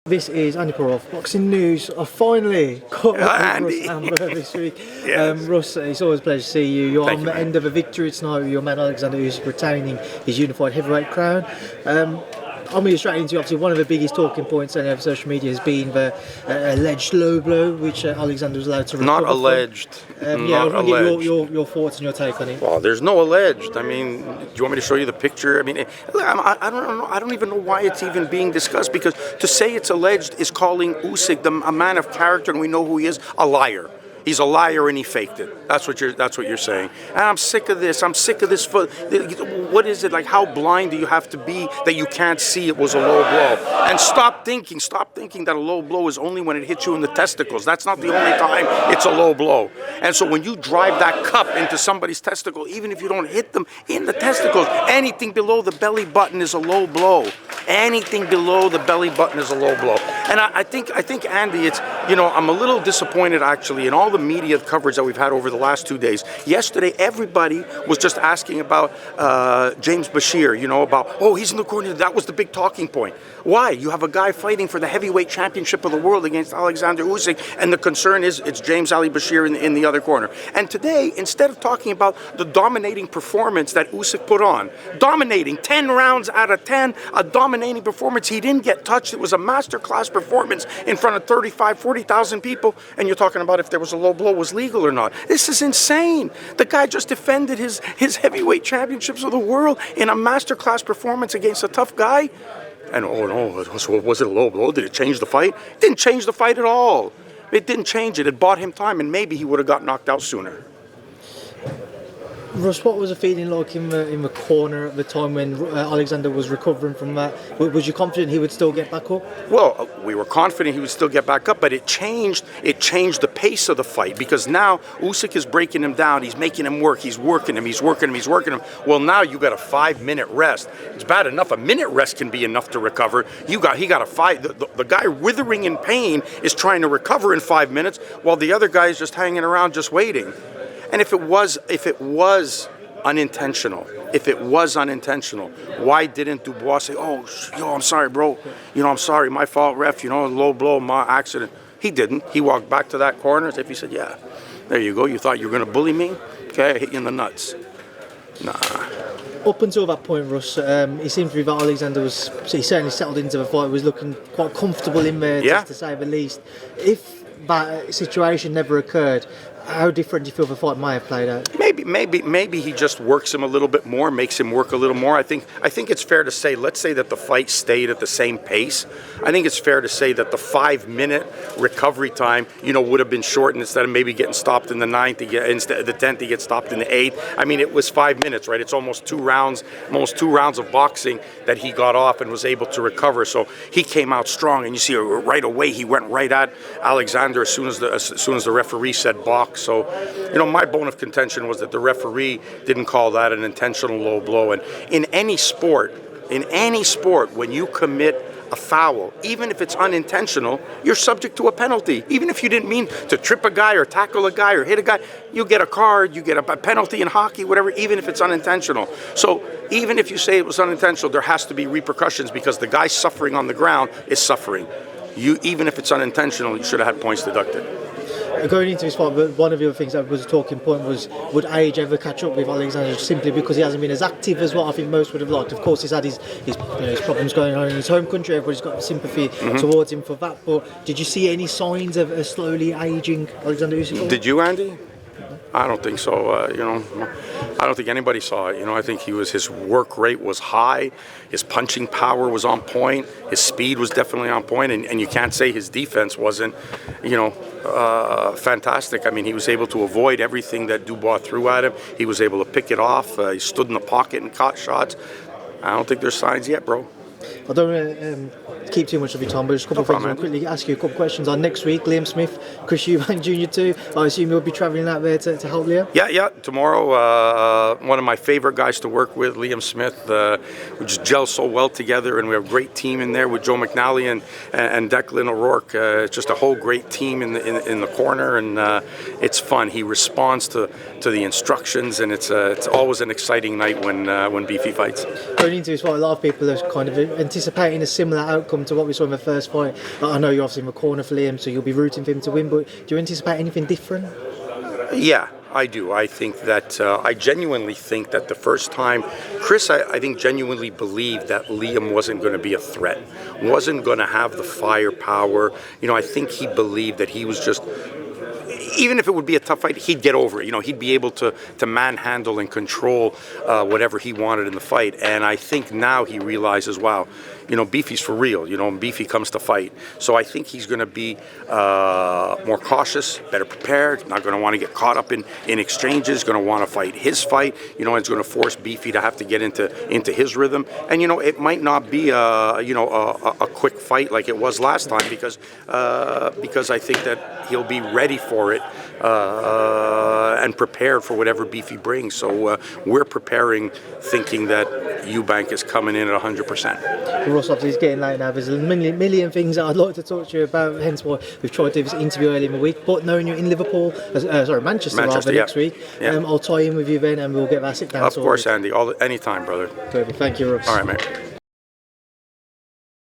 This is Andi Purewal, Boxing News. I finally caught up with Russ Anber this week. Yes. Russ, it's always a pleasure to see you. You're Thank on you, the man. end of a victory tonight with your man Oleksandr Usyk retaining his unified heavyweight crown. I'm going straight into obviously one of the biggest talking points on social media has been the alleged low blow which Oleksandr was allowed to recover Not alleged. from. Not I want to get alleged. your thoughts and your take on it. Well, there's no alleged. I mean, do you want me to show you the picture? I mean, I don't know. I don't even know why it's even being discussed, because to say it's alleged is calling Usyk, a man of character, and we know who he is, a liar. He's a liar and he faked it. That's what you're saying. And I'm sick of this. I'm sick of this. What is it like? How blind do you have to be that you can't see it was a low blow? And stop thinking that a low blow is only when it hits you in the testicles. That's not the only time it's a low blow. And so when you drive that cup into somebody's testicle, even if you don't hit them in the testicles, anything below the belly button is a low blow. Anything below the belly button is a low blow. And I think Andy, it's, I'm a little disappointed actually in all the media coverage that we've had over the last 2 days. Yesterday, everybody was just asking about James Bashir, about, he's in the corner. That was the big talking point. Why? You have a guy fighting for the heavyweight championship of the world against Oleksandr Usyk, and the concern is it's James Ali Bashir in the other corner. And today, instead of talking about the dominating performance that Usyk put on, dominating 10 rounds out of 10, a dominating performance, he didn't get touched. It was a masterclass performance in front of 35, 40,000 people, and you're talking about if there was a low blow was legal or not. This is insane. The guy just defended his heavyweight championships of the world in a masterclass performance against a tough guy. And was it a low blow? Did it change the fight? It didn't change the fight at all. It didn't change it. It bought him time, and maybe he would have got knocked out sooner. Russ, what was the feeling like in the corner at the time when Oleksandr was recovering from that? Was you confident he would still get back up? Well, we were confident he would still get back up, but it changed the pace of the fight, because now Usyk is breaking him down. He's making him work. He's working him. Well, now you got a 5-minute rest. It's bad enough. A minute rest can be enough to recover. He got a 5. The guy withering in pain is trying to recover in 5 minutes, while the other guy is just hanging around, just waiting. And if it was unintentional, why didn't Dubois say, I'm sorry, bro. I'm sorry, my fault, ref, low blow, my accident. He didn't. He walked back to that corner as if he said, yeah, there you go. You thought you were going to bully me? Okay, I hit you in the nuts. Nah. Up until that point, Russ, he seemed to be that Oleksandr he certainly settled into the fight, was looking quite comfortable in there, just to say the least. If that situation never occurred, how different do you feel the fight might have played out? Maybe he just works him a little bit more, makes him work a little more. I think it's fair to say, let's say that the fight stayed at the same pace. I think it's fair to say that the 5-minute recovery time, would have been shortened. Instead of maybe getting stopped in the 9th, instead of the 10th, he gets stopped in the 8th. I mean, it was 5 minutes, right? It's almost 2 rounds of boxing that he got off and was able to recover. So he came out strong, and you see right away he went right at Oleksandr as soon as the referee said box. So, my bone of contention was that the referee didn't call that an intentional low blow. And in any sport, when you commit a foul, even if it's unintentional, you're subject to a penalty. Even if you didn't mean to trip a guy or tackle a guy or hit a guy, you get a card, you get a penalty in hockey, whatever, even if it's unintentional. So even if you say it was unintentional, there has to be repercussions, because the guy suffering on the ground is suffering. Even if it's unintentional, you should have had points deducted. Going into this fight, one of the other things that was a talking point was, would age ever catch up with Oleksandr, simply because he hasn't been as active as what I think most would have liked. Of course, he's had his problems going on in his home country. Everybody's got sympathy towards him for that. But did you see any signs of a slowly aging Oleksandr Usyk? Did you, Andy? I don't think so. I don't think anybody saw it. I think his work rate was high, his punching power was on point, his speed was definitely on point, and you can't say his defense wasn't, fantastic. I mean, he was able to avoid everything that Dubois threw at him. He was able to pick it off. He stood in the pocket and caught shots. I don't think there's signs yet, bro. I don't want to keep too much of your time, but just a couple of things. I'll quickly ask you a couple of questions on next week. Liam Smith, Smith-Eubank Jr. too. I assume you'll be travelling out there to help Liam? Yeah. Tomorrow, one of my favorite guys to work with, Liam Smith. We just gel so well together, and we have a great team in there with Joe McNally and Declan O'Rourke. It's just a whole great team in the corner, and it's fun. He responds to the instructions, and it's always an exciting night when Beefy fights. Going into this fight, a lot of people are kind of anticipating a similar outcome to what we saw in the first fight? I know you're obviously in the corner for Liam, so you'll be rooting for him to win, but do you anticipate anything different? Yeah, I do. I think that I genuinely think that the first time, Chris, I think genuinely believed that Liam wasn't going to be a threat, wasn't going to have the firepower. You know, I think he believed that he was just, even if it would be a tough fight, he'd get over it. You know, he'd be able to manhandle and control whatever he wanted in the fight. And I think now he realizes, wow, you know, Beefy's for real. You know, Beefy comes to fight. So I think he's going to be more cautious, better prepared, not going to want to get caught up in exchanges, going to want to fight his fight. You know, it's going to force Beefy to have to get into his rhythm. And, you know, it might not be a quick fight like it was last time because I think that he'll be ready for it and prepared for whatever Beefy brings. So we're preparing, thinking that Eubank is coming in at 100%. Russ, obviously it's getting late now. There's a million things that I'd like to talk to you about, hence why we've tried to do this interview early in the week. But knowing you're in Liverpool, Manchester rather, yeah. next week, Yeah. I'll tie in with you then and we'll get that sit down. Of course, Andy. Anytime, brother. Perfect. Thank you, Russ. All right, mate.